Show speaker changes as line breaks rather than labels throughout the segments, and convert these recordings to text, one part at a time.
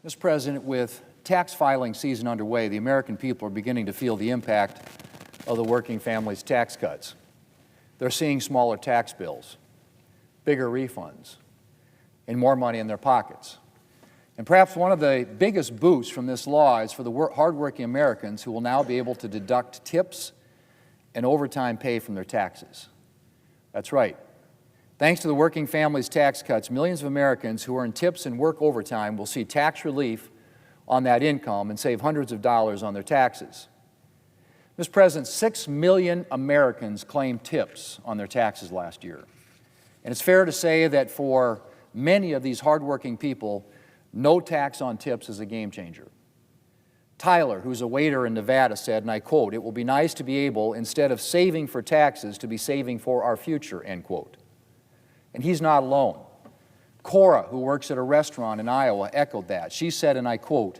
Mr. President, with tax filing season underway, the American people are beginning to feel the impact of the working families' tax cuts. They're seeing smaller tax bills, bigger refunds, and more money in their pockets. And perhaps one of the biggest boosts from this law is for the hardworking Americans who will now be able to deduct tips and overtime pay from their taxes. That's right. Thanks to the working families' tax cuts, millions of Americans who earn tips and work overtime will see tax relief on that income and save hundreds of dollars on their taxes. Mr. President, 6 million Americans claimed tips on their taxes last year. And it's fair to say that for many of these hardworking people, no tax on tips is a game changer. Tyler, who's a waiter in Nevada, said, and I quote, "It will be nice to be able, instead of saving for taxes, to be saving for our future," end quote. And he's not alone. Cora, who works at a restaurant in Iowa, echoed that. She said, and I quote,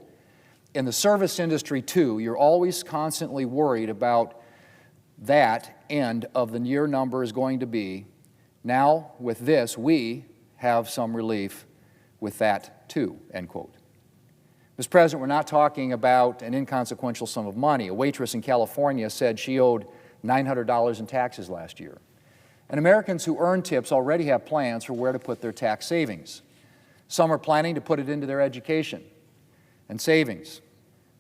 "In the service industry, too, you're always constantly worried about that end of the year number is going to be. Now, with this, we have some relief with that, too," end quote. Mr. President, we're not talking about an inconsequential sum of money. A waitress in California said she owed $900 in taxes last year. And Americans who earn tips already have plans for where to put their tax savings. Some are planning to put it into their education and savings,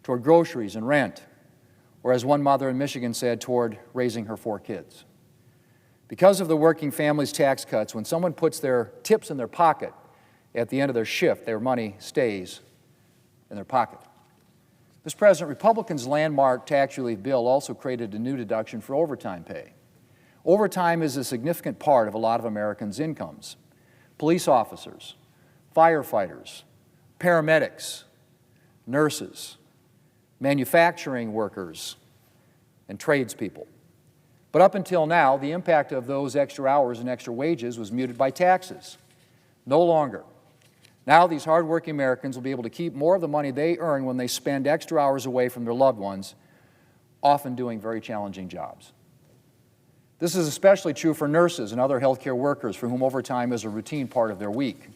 toward groceries and rent, or as one mother in Michigan said, toward raising her 4 kids. Because of the working families' tax cuts, when someone puts their tips in their pocket at the end of their shift, their money stays in their pocket. Mr. President, Republicans' landmark tax relief bill also created a new deduction for overtime pay. Overtime is a significant part of a lot of Americans' incomes. Police officers, firefighters, paramedics, nurses, manufacturing workers, and tradespeople. But up until now, the impact of those extra hours and extra wages was muted by taxes. No longer. Now these hardworking Americans will be able to keep more of the money they earn when they spend extra hours away from their loved ones, often doing very challenging jobs. This is especially true for nurses and other healthcare workers for whom overtime is a routine part of their week.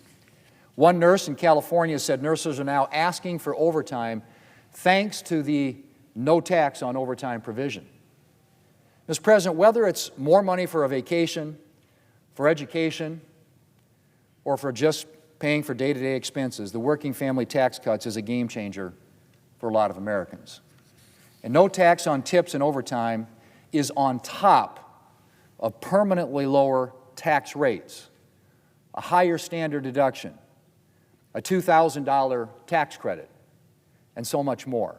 One nurse in California said nurses are now asking for overtime thanks to the no tax on overtime provision. Mr. President, whether it's more money for a vacation, for education, or for just paying for day-to-day expenses, the working family tax cuts is a game changer for a lot of Americans. And no tax on tips and overtime is on top of permanently lower tax rates, a higher standard deduction, a $2,000 tax credit, and so much more.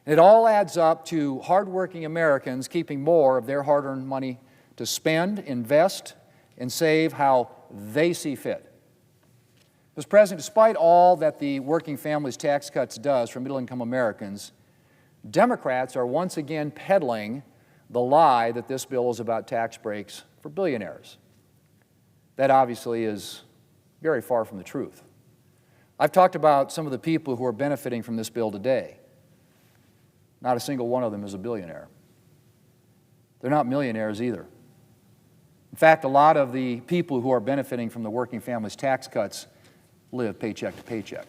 And it all adds up to hardworking Americans keeping more of their hard-earned money to spend, invest, and save how they see fit. Mr. President, despite all that the working families tax cuts does for middle-income Americans, Democrats are once again peddling the lie that this bill is about tax breaks for billionaires. That obviously is very far from the truth. I've talked about some of the people who are benefiting from this bill today. Not a single one of them is a billionaire. They're not millionaires either. In fact, a lot of the people who are benefiting from the working families tax cuts live paycheck to paycheck.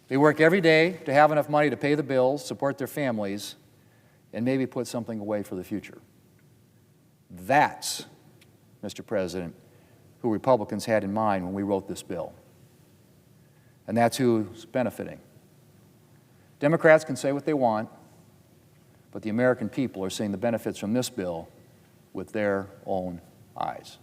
They work every day to have enough money to pay the bills, support their families, and maybe put something away for the future. That's, Mr. President, who Republicans had in mind when we wrote this bill. And that's who's benefiting. Democrats can say what they want, but the American people are seeing the benefits from this bill with their own eyes.